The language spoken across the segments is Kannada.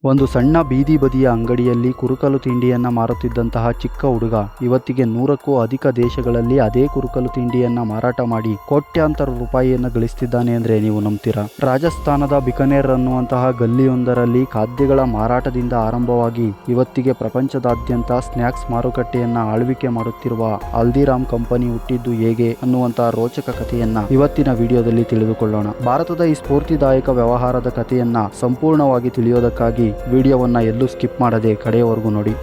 ಒಂದು ಸಣ್ಣ ಬೀದಿ ಬದಿಯ ಅಂಗಡಿಯಲ್ಲಿ ಕುರುಕಲು ತಿಂಡಿಯನ್ನ ಮಾರುತ್ತಿದ್ದಂತಹ ಚಿಕ್ಕ ಹುಡುಗ ಇವತ್ತಿಗೆ 100ಕ್ಕೂ ಅಧಿಕ ದೇಶಗಳಲ್ಲಿ ಅದೇ ಕುರುಕಲು ತಿಂಡಿಯನ್ನ ಮಾರಾಟ ಮಾಡಿ ಕೋಟ್ಯಾಂತರ ರೂಪಾಯಿಯನ್ನ ಗಳಿಸ್ತಿದ್ದಾನೆ ಅಂದ್ರೆ ನೀವು ನಂಬ್ತೀರಾ? ರಾಜಸ್ಥಾನದ ಬಿಕನೇರ್ ಅನ್ನುವಂತಹ ಗಲ್ಲಿಯೊಂದರಲ್ಲಿ ಖಾದ್ಯಗಳ ಮಾರಾಟದಿಂದ ಆರಂಭವಾಗಿ ಇವತ್ತಿಗೆ ಪ್ರಪಂಚದಾದ್ಯಂತ ಸ್ನ್ಯಾಕ್ಸ್ ಮಾರುಕಟ್ಟೆಯನ್ನ ಆಳ್ವಿಕೆ ಮಾಡುತ್ತಿರುವ ಹಲ್ದಿರಾಮ್ ಕಂಪನಿ ಹುಟ್ಟಿದ್ದು ಹೇಗೆ ಅನ್ನುವಂತಹ ರೋಚಕ ಕಥೆಯನ್ನ ಇವತ್ತಿನ ವಿಡಿಯೋದಲ್ಲಿ ತಿಳಿದುಕೊಳ್ಳೋಣ. ಭಾರತದ ಈ ಸ್ಫೂರ್ತಿದಾಯಕ ವ್ಯವಹಾರದ ಕಥೆಯನ್ನ ಸಂಪೂರ್ಣವಾಗಿ ತಿಳಿಯೋದಕ್ಕಾಗಿ ವಿಡಿಯೋವನ್ನು ಎಲ್ಲೂ ಸ್ಕಿಪ್ ಮಾಡದೆ ಕಡೆಯವರೆಗೂ ನೋಡಿ.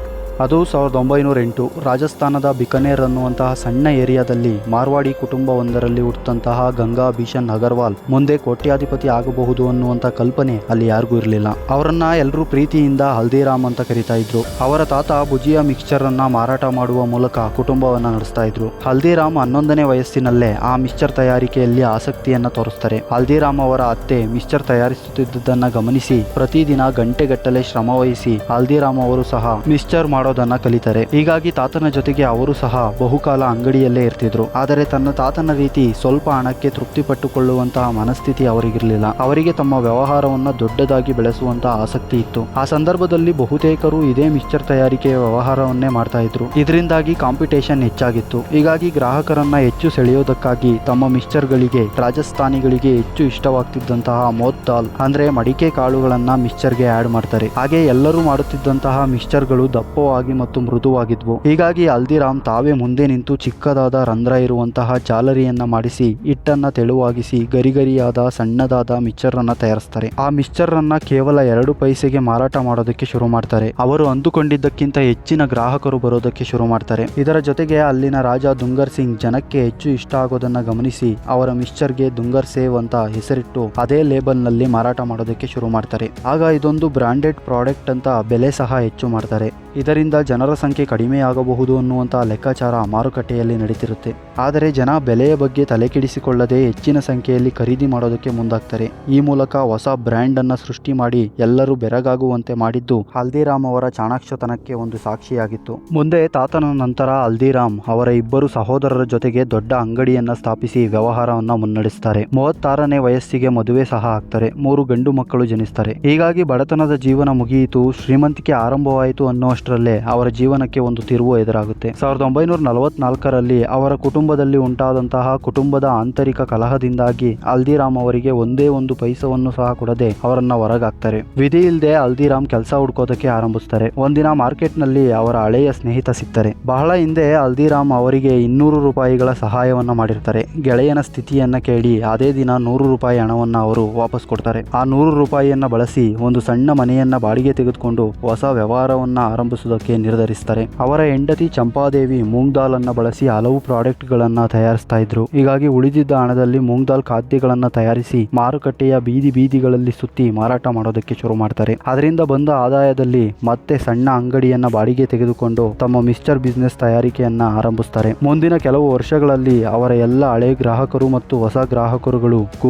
ಅದು 1908 ರಾಜಸ್ಥಾನದ ಬಿಕನೇರ್ ಅನ್ನುವಂತಹ ಸಣ್ಣ ಏರಿಯಾದಲ್ಲಿ ಮಾರ್ವಾಡಿ ಕುಟುಂಬವೊಂದರಲ್ಲಿ ಹುಟ್ಟಂತಹ ಗಂಗಾ ಬಿಷನ್ ಅಗರ್ವಾಲ್ ಮುಂದೆ ಕೋಟ್ಯಾಧಿಪತಿ ಆಗಬಹುದು ಅನ್ನುವಂಥ ಕಲ್ಪನೆ ಅಲ್ಲಿ ಯಾರಿಗೂ ಇರಲಿಲ್ಲ. ಅವರನ್ನ ಎಲ್ಲರೂ ಪ್ರೀತಿಯಿಂದ ಹಲ್ದಿರಾಮ್ ಅಂತ ಕರೀತಾ ಇದ್ರು. ಅವರ ತಾತ ಭುಜಿಯಾ ಮಿಕ್ಸ್ಚರ್ ಅನ್ನ ಮಾರಾಟ ಮಾಡುವ ಮೂಲಕ ಕುಟುಂಬವನ್ನ ನಡೆಸ್ತಾ ಇದ್ರು. ಹಲ್ದಿರಾಮ್ 11ನೇ ವಯಸ್ಸಿನಲ್ಲೇ ಆ ಮಿಕ್ಸ್ಚರ್ ತಯಾರಿಕೆಯಲ್ಲಿ ಆಸಕ್ತಿಯನ್ನ ತೋರಿಸ್ತಾರೆ. ಹಲ್ದಿರಾಮ್ ಅವರ ಅತ್ತೆ ಮಿಕ್ಸ್ಚರ್ ತಯಾರಿಸುತ್ತಿದ್ದದನ್ನ ಗಮನಿಸಿ ಪ್ರತಿದಿನ ಗಂಟೆಗಟ್ಟಲೆ ಶ್ರಮವಹಿಸಿ ಹಲ್ದಿರಾಮ್ ಅವರು ಸಹ ಮಿಕ್ಸ್ಚರ್ ಮಾಡೋದನ್ನ ಕಲಿತಾರೆ. ಹೀಗಾಗಿ ತಾತನ ಜೊತೆಗೆ ಅವರು ಸಹ ಬಹುಕಾಲ ಅಂಗಡಿಯಲ್ಲೇ ಇರ್ತಿದ್ರು. ಆದರೆ ತನ್ನ ತಾತನ ರೀತಿ ಸ್ವಲ್ಪ ಹಣಕ್ಕೆ ತೃಪ್ತಿಪಟ್ಟುಕೊಳ್ಳುವಂತಹ ಮನಸ್ಥಿತಿ ಅವರಿಗಿರಲಿಲ್ಲ. ಅವರಿಗೆ ತಮ್ಮ ವ್ಯವಹಾರವನ್ನ ದೊಡ್ಡದಾಗಿ ಬೆಳೆಸುವಂತಹ ಆಸಕ್ತಿ ಇತ್ತು. ಆ ಸಂದರ್ಭದಲ್ಲಿ ಬಹುತೇಕರು ಇದೇ ಮಿಕ್ಸ್ಚರ್ ತಯಾರಿಕೆಯ ವ್ಯವಹಾರವನ್ನೇ ಮಾಡ್ತಾ ಇದ್ರು. ಇದರಿಂದಾಗಿ ಕಾಂಪಿಟೇಷನ್ ಹೆಚ್ಚಾಗಿತ್ತು. ಹೀಗಾಗಿ ಗ್ರಾಹಕರನ್ನ ಹೆಚ್ಚು ಸೆಳೆಯೋದಕ್ಕಾಗಿ ತಮ್ಮ ಮಿಕ್ಸ್ಚರ್ಗಳಿಗೆ ರಾಜಸ್ಥಾನಿಗಳಿಗೆ ಹೆಚ್ಚು ಇಷ್ಟವಾಗ್ತಿದ್ದಂತಹ ಮೋತ್ ದಾಲ್ ಅಂದ್ರೆ ಮಡಿಕೆ ಕಾಳುಗಳನ್ನ ಮಿಕ್ಸ್ಚರ್ಗೆ ಆಡ್ ಮಾಡ್ತಾರೆ. ಹಾಗೆ ಎಲ್ಲರೂ ಮಾಡುತ್ತಿದ್ದಂತಹ ಮಿಕ್ಸ್ಚರ್ಗಳು ದಪ್ಪವಾಗಿ ಮತ್ತು ಮೃದುವಾಗಿದ್ವು. ಹೀಗಾಗಿ ಹಲ್ದಿರಾಮ್ ತಾವೇ ಮುಂದೆ ನಿಂತು ಚಿಕ್ಕದಾದ ರಂಧ್ರ ಇರುವಂತಹ ಜಾಲರಿಯನ್ನ ಮಾಡಿಸಿ ಹಿಟ್ಟನ್ನ ತೆಳುವಾಗಿಸಿ ಗರಿಗರಿಯಾದ ಸಣ್ಣದಾದ ಮಿಕ್ಸ್ಚರ್ ಅನ್ನ ತಯಾರಿಸ್ತಾರೆ. ಆ ಮಿಕ್ಸ್ಚರ್ ಅನ್ನ ಕೇವಲ 2 ಪೈಸೆಗೆ ಮಾರಾಟ ಮಾಡೋದಕ್ಕೆ ಶುರು ಮಾಡ್ತಾರೆ. ಅವರು ಅಂದುಕೊಂಡಿದ್ದಕ್ಕಿಂತ ಹೆಚ್ಚಿನ ಗ್ರಾಹಕರು ಬರೋದಕ್ಕೆ ಶುರು ಮಾಡ್ತಾರೆ. ಇದರ ಜೊತೆಗೆ ಅಲ್ಲಿನ ರಾಜ ದುಂಗರ್ ಸಿಂಗ್ ಜನಕ್ಕೆ ಹೆಚ್ಚು ಇಷ್ಟ ಆಗೋದನ್ನ ಗಮನಿಸಿ ಅವರ ಮಿಕ್ಸ್ಚರ್ಗೆ ದುಂಗರ್ ಸೇವ್ ಅಂತ ಹೆಸರಿಟ್ಟು ಅದೇ ಲೇಬಲ್ ನಲ್ಲಿ ಮಾರಾಟ ಮಾಡೋದಕ್ಕೆ ಶುರು ಮಾಡ್ತಾರೆ. ಆಗ ಇದೊಂದು ಬ್ರಾಂಡೆಡ್ ಪ್ರಾಡಕ್ಟ್ ಅಂತ ಬೆಲೆ ಸಹ ಹೆಚ್ಚು ಮಾಡ್ತಾರೆ. ಇದರಿಂದ ಜನರ ಸಂಖ್ಯೆ ಕಡಿಮೆಯಾಗಬಹುದು ಅನ್ನುವಂತಹ ಲೆಕ್ಕಾಚಾರ ಮಾರುಕಟ್ಟೆಯಲ್ಲಿ ನಡೀತಿರುತ್ತೆ. ಆದರೆ ಜನ ಬೆಲೆಯ ಬಗ್ಗೆ ತಲೆಕೆಡಿಸಿಕೊಳ್ಳದೆ ಹೆಚ್ಚಿನ ಸಂಖ್ಯೆಯಲ್ಲಿ ಖರೀದಿ ಮಾಡೋದಕ್ಕೆ ಮುಂದಾಗ್ತಾರೆ. ಈ ಮೂಲಕ ಹೊಸ ಬ್ರ್ಯಾಂಡ್ ಅನ್ನ ಸೃಷ್ಟಿ ಮಾಡಿ ಎಲ್ಲರೂ ಬೆರಗಾಗುವಂತೆ ಮಾಡಿದ್ದು ಹಲ್ದಿರಾಮ್ ಅವರ ಚಾಣಾಕ್ಷತನಕ್ಕೆ ಒಂದು ಸಾಕ್ಷಿಯಾಗಿತ್ತು. ಮುಂದೆ ತಾತನ ನಂತರ ಹಲ್ದಿರಾಮ್ ಅವರ ಇಬ್ಬರು ಸಹೋದರರ ಜೊತೆಗೆ ದೊಡ್ಡ ಅಂಗಡಿಯನ್ನ ಸ್ಥಾಪಿಸಿ ವ್ಯವಹಾರವನ್ನ ಮುನ್ನಡೆಸ್ತಾರೆ. 36ನೇ ವಯಸ್ಸಿಗೆ ಮದುವೆ ಸಹ ಆಗ್ತಾರೆ. 3 ಗಂಡು ಮಕ್ಕಳು ಜನಿಸ್ತಾರೆ. ಹೀಗಾಗಿ ಬಡತನದ ಜೀವನ ಮುಗಿಯಿತು, ಶ್ರೀಮಂತಿಕೆ ಆರಂಭವಾಯಿತು ಅನ್ನುವಷ್ಟರಲ್ಲೇ ಅವರ ಜೀವನಕ್ಕೆ ಒಂದು ತಿರುವು ಎದುರಾಗುತ್ತೆ. 1944ರಲ್ಲಿ ಅವರ ಕುಟುಂಬದಲ್ಲಿ ಉಂಟಾದಂತಹ ಕುಟುಂಬದ ಆಂತರಿಕ ಕಲಹದಿಂದಾಗಿ ಹಲ್ದಿರಾಮ್ ಅವರಿಗೆ ಒಂದೇ ಒಂದು ಪೈಸವನ್ನು ಸಹ ಕೊಡದೆ ಅವರನ್ನ ಹೊರಗಾಕ್ತಾರೆ. ವಿಧಿ ಇಲ್ಲದೆ ಹಲ್ದಿರಾಮ್ ಕೆಲಸ ಹುಡ್ಕೋದಕ್ಕೆ ಆರಂಭಿಸ್ತಾರೆ. ಒಂದಿನ ಮಾರ್ಕೆಟ್ ನಲ್ಲಿ ಅವರ ಹಳೆಯ ಸ್ನೇಹಿತ ಸಿಗ್ತಾರೆ. ಬಹಳ ಹಿಂದೆ ಹಲ್ದಿರಾಮ್ ಅವರಿಗೆ 200 ರೂಪಾಯಿಗಳ ಸಹಾಯವನ್ನ ಮಾಡಿರ್ತಾರೆ. ಗೆಳೆಯನ ಸ್ಥಿತಿಯನ್ನ ಕೇಳಿ ಅದೇ ದಿನ 100 ರೂಪಾಯಿ ಹಣವನ್ನ ಅವರು ವಾಪಸ್ ಕೊಡ್ತಾರೆ. ಆ 100 ರೂಪಾಯಿಯನ್ನ ಬಳಸಿ ಒಂದು ಸಣ್ಣ ಮನೆಯನ್ನ ಬಾಡಿಗೆ ತೆಗೆದುಕೊಂಡು ಹೊಸ ವ್ಯವಹಾರವನ್ನ ಆರಂಭಿಸುವುದಕ್ಕೆ ನಿರ್ಧರಿಸ್ತಾರೆ. ಅವರ ಹೆಂಡತಿ ಚಂಪಾದೇವಿ ಮೂಂಗ್ ದಾಲ್ ಅನ್ನ ಬಳಸಿ ಹಲವು ಪ್ರಾಡಕ್ಟ್ ಗಳನ್ನ ತಯಾರಿಸ್ತಾ ಇದ್ರು. ಹೀಗಾಗಿ ಉಳಿದಿದ್ದ ಹಣದಲ್ಲಿ ಮೂಂಗ್ ದಾಲ್ ಖಾದ್ಯಗಳನ್ನ ತಯಾರಿಸಿ ಮಾರುಕಟ್ಟೆಯ ಬೀದಿಗಳಲ್ಲಿ ಸುತ್ತಿ ಮಾರಾಟ ಮಾಡೋದಕ್ಕೆ ಶುರು ಮಾಡ್ತಾರೆ. ಅದರಿಂದ ಬಂದ ಆದಾಯದಲ್ಲಿ ಮತ್ತೆ ಸಣ್ಣ ಅಂಗಡಿಯನ್ನ ಬಾಡಿಗೆ ತೆಗೆದುಕೊಂಡು ತಮ್ಮ ಮಿಕ್ಸ್ಚರ್ ಬಿಸ್ನೆಸ್ ತಯಾರಿಕೆಯನ್ನ ಆರಂಭಿಸ್ತಾರೆ. ಮುಂದಿನ ಕೆಲವು ವರ್ಷಗಳಲ್ಲಿ ಅವರ ಎಲ್ಲ ಹಳೆ ಗ್ರಾಹಕರು ಮತ್ತು ಹೊಸ ಗ್ರಾಹಕರುಗಳು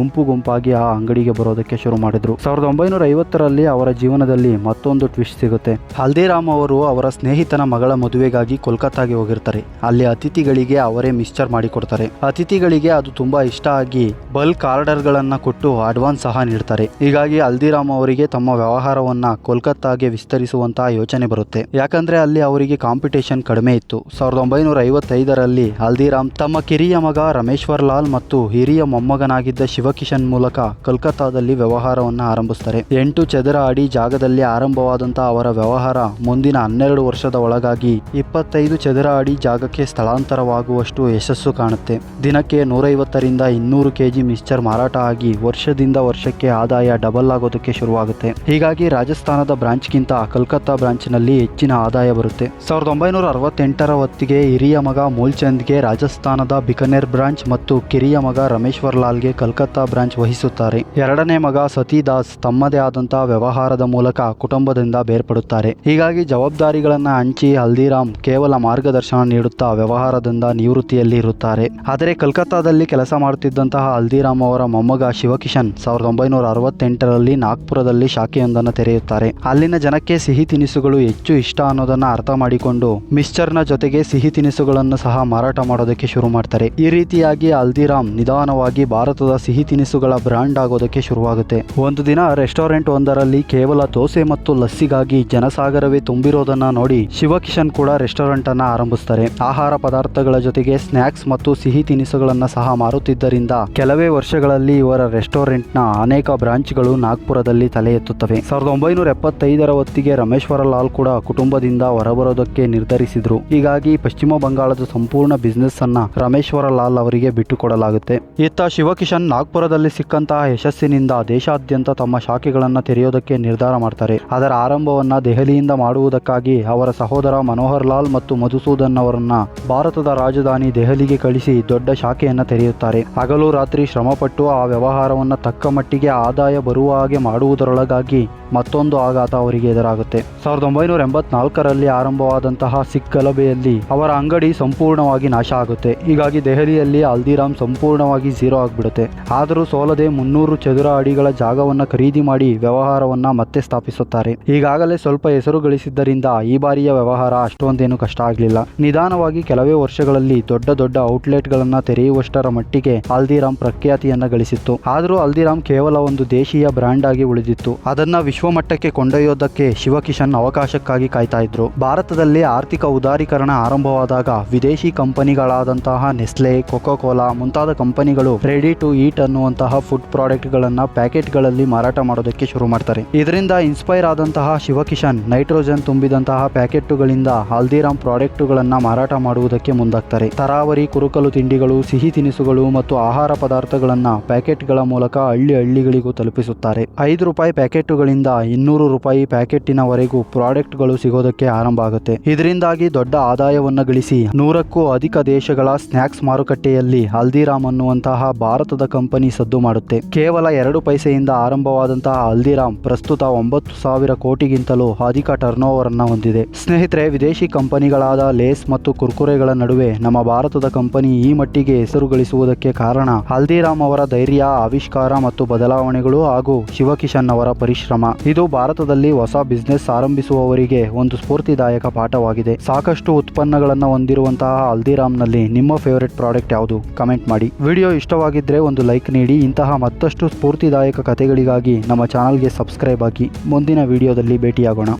ಗುಂಪಾಗಿ ಆ ಅಂಗಡಿಗೆ ಬರೋದಕ್ಕೆ ಶುರು ಮಾಡಿದ್ರು. 1950ರಲ್ಲಿ ಅವರ ಜೀವನದಲ್ಲಿ ಮತ್ತೊಂದು ಟ್ವಿಸ್ಟ್ ಸಿಗುತ್ತೆ. ಹಲ್ದಿರಾಮ್ ಅವರು ಅವರ ಸ್ನೇಹಿತನ ಮಗಳ ಮದುವೆಗಾಗಿ ಕೋಲ್ಕತ್ತಾಗೆ ಹೋಗಿರ್ತಾರೆ. ಅಲ್ಲಿ ಅತಿಥಿಗಳಿಗೆ ಅವರೇ ಮಿಕ್ಸ್ಚರ್ ಮಾಡಿಕೊಡ್ತಾರೆ. ಅತಿಥಿಗಳಿಗೆ ಅದು ತುಂಬಾ ಇಷ್ಟ ಆಗಿ ಬಲ್ಕ್ ಆರ್ಡರ್ ಗಳನ್ನ ಕೊಟ್ಟು ಅಡ್ವಾನ್ಸ್ ಸಹ ನೀಡ್ತಾರೆ. ಹೀಗಾಗಿ ಹಲ್ದಿರಾಮ್ ಅವರಿಗೆ ತಮ್ಮ ವ್ಯವಹಾರವನ್ನ ಕೋಲ್ಕತ್ತಾಗೆ ವಿಸ್ತರಿಸುವಂತಹ ಯೋಚನೆ ಬರುತ್ತೆ. ಯಾಕಂದ್ರೆ ಅಲ್ಲಿ ಅವರಿಗೆ ಕಾಂಪಿಟೇಷನ್ ಕಡಿಮೆ ಇತ್ತು. 1955ರಲ್ಲಿ ಹಲ್ದಿರಾಮ್ ತಮ್ಮ ಕಿರಿಯ ಮಗ ರಮೇಶ್ವರ್ ಲಾಲ್ ಮತ್ತು ಹಿರಿಯ ಮೊಮ್ಮಗನಾಗಿದ್ದ ಶಿವಕಿಶನ್ ಮೂಲಕ ಕೋಲ್ಕತ್ತಾದಲ್ಲಿ ವ್ಯವಹಾರವನ್ನ ಆರಂಭಿಸ್ತಾರೆ. 8 ಚದರ ಅಡಿ ಜಾಗದಲ್ಲಿ ಆರಂಭವಾದಂತಹ ಅವರ ವ್ಯವಹಾರ ಮುಂದಿನ 12 ವರ್ಷದ ಒಳಗಾಗಿ 25 ಚದರ ಅಡಿ ಜಾಗಕ್ಕೆ ಸ್ಥಳಾಂತರವಾಗುವಷ್ಟು ಯಶಸ್ಸು ಕಾಣುತ್ತೆ. ದಿನಕ್ಕೆ 150ರಿಂದ 200 kg ಮಿಕ್ಸ್ಚರ್ ಮಾರಾಟ ಆಗಿ ವರ್ಷದಿಂದ ವರ್ಷಕ್ಕೆ ಆದಾಯ ಡಬಲ್ ಆಗೋದಕ್ಕೆ ಶುರುವಾಗುತ್ತೆ. ಹೀಗಾಗಿ ರಾಜಸ್ಥಾನದ ಬ್ರಾಂಚ್ಗಿಂತ ಕೋಲ್ಕತ್ತಾ ಬ್ರಾಂಚ್ ನಲ್ಲಿ ಹೆಚ್ಚಿನ ಆದಾಯ ಬರುತ್ತೆ. 1968ರ ಹೊತ್ತಿಗೆ ಹಿರಿಯ ಮಗ ಮೂಲ್ಚಂದ್ಗೆ ರಾಜಸ್ಥಾನದ ಬಿಕನೇರ್ ಬ್ರಾಂಚ್ ಮತ್ತು ಕಿರಿಯ ಮಗ ರಮೇಶ್ವರ್ ಲಾಲ್ಗೆ ಕೋಲ್ಕತ್ತಾ ಬ್ರಾಂಚ್ ವಹಿಸುತ್ತಾರೆ. ಎರಡನೇ ಮಗ ಸತಿದಾಸ್ ತಮ್ಮದೇ ಆದಂತಹ ವ್ಯವಹಾರದ ಮೂಲಕ ಕುಟುಂಬದಿಂದ ಬೇರ್ಪಡುತ್ತಾರೆ. ಹೀಗಾಗಿ ಜವಾಬ್ದಾರಿಗಳ ಮಿಠಾಯಿಗಳನ್ನು ಹಂಚಿ ಹಲ್ದಿರಾಮ್ ಕೇವಲ ಮಾರ್ಗದರ್ಶನ ನೀಡುತ್ತಾ ವ್ಯವಹಾರದಿಂದ ನಿವೃತ್ತಿಯಲ್ಲಿ ಇರುತ್ತಾರೆ. ಆದರೆ ಕಲ್ಕತ್ತಾದಲ್ಲಿ ಕೆಲಸ ಮಾಡುತ್ತಿದ್ದಂತಹ ಹಲ್ದಿರಾಮ್ ಅವರ ಮೊಮ್ಮಗ ಶಿವಕಿಶನ್ 1968ರಲ್ಲಿ ನಾಗ್ಪುರದಲ್ಲಿ ಶಾಖೆಯೊಂದನ್ನು ತೆರೆಯುತ್ತಾರೆ. ಅಲ್ಲಿನ ಜನಕ್ಕೆ ಸಿಹಿ ತಿನಿಸುಗಳು ಹೆಚ್ಚು ಇಷ್ಟ ಅನ್ನೋದನ್ನ ಅರ್ಥ ಮಾಡಿಕೊಂಡು ಮಿಕ್ಸ್ಚರ್ನ ಜೊತೆಗೆ ಸಿಹಿ ತಿನಿಸುಗಳನ್ನು ಸಹ ಮಾರಾಟ ಮಾಡೋದಕ್ಕೆ ಶುರು ಮಾಡ್ತಾರೆ. ಈ ರೀತಿಯಾಗಿ ಹಲ್ದಿರಾಮ್ ನಿಧಾನವಾಗಿ ಭಾರತದ ಸಿಹಿ ತಿನಿಸುಗಳ ಬ್ರಾಂಡ್ ಆಗೋದಕ್ಕೆ ಶುರುವಾಗುತ್ತೆ. ಒಂದು ದಿನ ರೆಸ್ಟೋರೆಂಟ್ ಒಂದರಲ್ಲಿ ಕೇವಲ ದೋಸೆ ಮತ್ತು ಲಸ್ಸಿಗಾಗಿ ಜನಸಾಗರವೇ ತುಂಬಿರೋದನ್ನ ನೋಡಿ ಶಿವಕಿಶನ್ ಕೂಡ ರೆಸ್ಟೋರೆಂಟ್ ಅನ್ನ ಆರಂಭಿಸ್ತಾರೆ. ಆಹಾರ ಪದಾರ್ಥಗಳ ಜೊತೆಗೆ ಸ್ನ್ಯಾಕ್ಸ್ ಮತ್ತು ಸಿಹಿ ತಿನಿಸುಗಳನ್ನ ಸಹ ಮಾರುತ್ತಿದ್ದರಿಂದ ಕೆಲವೇ ವರ್ಷಗಳಲ್ಲಿ ಇವರ ರೆಸ್ಟೋರೆಂಟ್ ನ ಅನೇಕ ಬ್ರಾಂಚ್ಗಳು ನಾಗ್ಪುರದಲ್ಲಿ ತಲೆ ಎತ್ತುತ್ತವೆ. 1975ರ ಹೊತ್ತಿಗೆ ರಮೇಶ್ವರ ಲಾಲ್ ಕೂಡ ಕುಟುಂಬದಿಂದ ಹೊರಬರೋದಕ್ಕೆ ನಿರ್ಧರಿಸಿದ್ರು. ಹೀಗಾಗಿ ಪಶ್ಚಿಮ ಬಂಗಾಳದ ಸಂಪೂರ್ಣ ಬಿಸ್ನೆಸ್ ಅನ್ನ ರಮೇಶ್ವರ ಲಾಲ್ ಅವರಿಗೆ ಬಿಟ್ಟುಕೊಡಲಾಗುತ್ತೆ. ಇತ್ತ ಶಿವಕಿಶನ್ ನಾಗ್ಪುರದಲ್ಲಿ ಸಿಕ್ಕಂತಹ ಯಶಸ್ಸಿನಿಂದ ದೇಶಾದ್ಯಂತ ತಮ್ಮ ಶಾಖೆಗಳನ್ನು ತೆರೆಯೋದಕ್ಕೆ ನಿರ್ಧಾರ ಮಾಡ್ತಾರೆ. ಅದರ ಆರಂಭವನ್ನ ದೆಹಲಿಯಿಂದ ಮಾಡುವುದಕ್ಕಾಗಿ ಅವರ ಸಹೋದರ ಮನೋಹರ್ ಲಾಲ್ ಮತ್ತು ಮಧುಸೂದನ್ ಅವರನ್ನ ಭಾರತದ ರಾಜಧಾನಿ ದೆಹಲಿಗೆ ಕಳಿಸಿ ದೊಡ್ಡ ಶಾಖೆಯನ್ನ ತೆರೆಯುತ್ತಾರೆ. ಹಗಲು ರಾತ್ರಿ ಶ್ರಮಪಟ್ಟು ಆ ವ್ಯವಹಾರವನ್ನ ತಕ್ಕ ಮಟ್ಟಿಗೆ ಆದಾಯ ಬರುವ ಹಾಗೆ ಮಾಡುವುದರೊಳಗಾಗಿ ಮತ್ತೊಂದು ಆಘಾತ ಅವರಿಗೆ ಎದುರಾಗುತ್ತೆ. 1984ರಲ್ಲಿ ಆರಂಭವಾದಂತಹ ಸಿಖ್ ಗಲಭೆಯಲ್ಲಿ ಅವರ ಅಂಗಡಿ ಸಂಪೂರ್ಣವಾಗಿ ನಾಶ ಆಗುತ್ತೆ. ಹೀಗಾಗಿ ದೆಹಲಿಯಲ್ಲಿ ಹಲ್ದಿರಾಮ್ ಸಂಪೂರ್ಣವಾಗಿ ಝೀರೋ ಆಗಿಬಿಡುತ್ತೆ. ಆದರೂ ಸೋಲದೆ 300 ಚದುರ ಅಡಿಗಳ ಜಾಗವನ್ನು ಖರೀದಿ ಮಾಡಿ ವ್ಯವಹಾರವನ್ನ ಮತ್ತೆ ಸ್ಥಾಪಿಸುತ್ತಾರೆ. ಈಗಾಗಲೇ ಸ್ವಲ್ಪ ಹೆಸರು ಗಳಿಸಿದ್ದರಿಂದ ಈ ಬಾರಿಯ ವ್ಯವಹಾರ ಅಷ್ಟೊಂದೇನು ಕಷ್ಟ ಆಗಲಿಲ್ಲ. ನಿಧಾನವಾಗಿ ಕೆಲವೇ ವರ್ಷಗಳಲ್ಲಿ ದೊಡ್ಡ ದೊಡ್ಡ ಔಟ್ಲೆಟ್ಗಳನ್ನು ತೆರೆಯುವಷ್ಟರ ಮಟ್ಟಿಗೆ ಹಲ್ದಿರಾಮ್ ಪ್ರಖ್ಯಾತಿಯನ್ನ ಗಳಿಸಿತ್ತು. ಆದರೂ ಹಲ್ದಿರಾಮ್ ಕೇವಲ ಒಂದು ದೇಶೀಯ ಬ್ರ್ಯಾಂಡ್ ಆಗಿ ಉಳಿದಿತ್ತು. ಅದನ್ನ ವಿಶ್ವಮಟ್ಟಕ್ಕೆ ಕೊಂಡೊಯ್ಯೋದಕ್ಕೆ ಶಿವಕಿಶನ್ ಅವಕಾಶಕ್ಕಾಗಿ ಕಾಯ್ತಾ ಇದ್ರು. ಭಾರತದಲ್ಲಿ ಆರ್ಥಿಕ ಉದಾರೀಕರಣ ಆರಂಭವಾದಾಗ ವಿದೇಶಿ ಕಂಪನಿಗಳಾದಂತಹ ನೆಸ್ಲೆ, ಕೊಕೋ ಕೋಲಾ ಮುಂತಾದ ಕಂಪನಿಗಳು ರೆಡಿ ಟು ಈಟ್ ಅನ್ನುವಂತಹ ಫುಡ್ ಪ್ರಾಡಕ್ಟ್ ಗಳನ್ನ ಪ್ಯಾಕೆಟ್ ಗಳಲ್ಲಿ ಮಾರಾಟ ಮಾಡೋದಕ್ಕೆ ಶುರು ಮಾಡ್ತಾರೆ. ಇದರಿಂದ ಇನ್ಸ್ಪೈರ್ ಆದಂತಹ ಶಿವಕಿಶನ್ ನೈಟ್ರೋಜನ್ ತುಂಬಿದಂತಹ ಪ್ಯಾಕೆಟ್ಟುಗಳಿಂದ ಹಲ್ದಿರಾಮ್ ಪ್ರಾಡಕ್ಟುಗಳನ್ನ ಮಾರಾಟ ಮಾಡುವುದಕ್ಕೆ ಮುಂದಾಗ್ತಾರೆ. ತರಾವರಿ ಕುರುಕಲು ತಿಂಡಿಗಳು, ಸಿಹಿ ತಿನಿಸುಗಳು ಮತ್ತು ಆಹಾರ ಪದಾರ್ಥಗಳನ್ನ ಪ್ಯಾಕೆಟ್ಗಳ ಮೂಲಕ ಹಳ್ಳಿಗಳಿಗೂ ತಲುಪಿಸುತ್ತಾರೆ. ₹5 ಪ್ಯಾಕೆಟ್ಟುಗಳಿಂದ ₹200 ಪ್ಯಾಕೆಟ್ಟಿನವರೆಗೂ ಪ್ರಾಡಕ್ಟ್ಗಳು ಸಿಗೋದಕ್ಕೆ ಆರಂಭ ಆಗುತ್ತೆ. ಇದರಿಂದಾಗಿ ದೊಡ್ಡ ಆದಾಯವನ್ನು ಗಳಿಸಿ 100ಕ್ಕೂ ಅಧಿಕ ದೇಶಗಳ ಸ್ನ್ಯಾಕ್ಸ್ ಮಾರುಕಟ್ಟೆಯಲ್ಲಿ ಹಲ್ದಿರಾಮ್ ಅನ್ನುವಂತಹ ಭಾರತದ ಕಂಪನಿ ಸದ್ದು ಮಾಡುತ್ತೆ. ಕೇವಲ 2 ಪೈಸೆಯಿಂದ ಆರಂಭವಾದಂತಹ ಹಲ್ದಿರಾಮ್ ಪ್ರಸ್ತುತ 9,000 ಕೋಟಿಗಿಂತಲೂ ಅಧಿಕ ಟರ್ನ್ ಓವರ್ ಅನ್ನ ಹೊಂದಿದೆ. ಸ್ನೇಹಿತರೆ, ವಿದೇಶಿ ಕಂಪನಿಗಳಾದ ಲೇಸ್ ಮತ್ತು ಕುರ್ಕುರೆಗಳ ನಡುವೆ ನಮ್ಮ ಭಾರತದ ಕಂಪನಿ ಈ ಮಟ್ಟಿಗೆ ಹೆಸರು ಗಳಿಸುವುದಕ್ಕೆ ಕಾರಣ ಹಲ್ದಿರಾಮ್ ಅವರ ಧೈರ್ಯ, ಆವಿಷ್ಕಾರ ಮತ್ತು ಬದಲಾವಣೆಗಳು ಹಾಗೂ ಶಿವಕಿಶನ್ ಅವರ ಪರಿಶ್ರಮ. ಇದು ಭಾರತದಲ್ಲಿ ಹೊಸ ಬಿಸ್ನೆಸ್ ಆರಂಭಿಸುವವರಿಗೆ ಒಂದು ಸ್ಫೂರ್ತಿದಾಯಕ ಪಾಠವಾಗಿದೆ. ಸಾಕಷ್ಟು ಉತ್ಪನ್ನಗಳನ್ನು ಹೊಂದಿರುವಂತಹ ಹಲ್ದಿರಾಮ್ನಲ್ಲಿ ನಿಮ್ಮ ಫೇವರೆಟ್ ಪ್ರಾಡಕ್ಟ್ ಯಾವುದು? ಕಮೆಂಟ್ ಮಾಡಿ. ವಿಡಿಯೋ ಇಷ್ಟವಾಗಿದ್ದರೆ ಒಂದು ಲೈಕ್ ನೀಡಿ. ಇಂತಹ ಮತ್ತಷ್ಟು ಸ್ಫೂರ್ತಿದಾಯಕ ಕಥೆಗಳಿಗಾಗಿ ನಮ್ಮ ಚಾನಲ್ಗೆ ಸಬ್ಸ್ಕ್ರೈಬ್ ಆಗಿ. ಮುಂದಿನ ವಿಡಿಯೋದಲ್ಲಿ ಭೇಟಿಯಾಗೋಣ.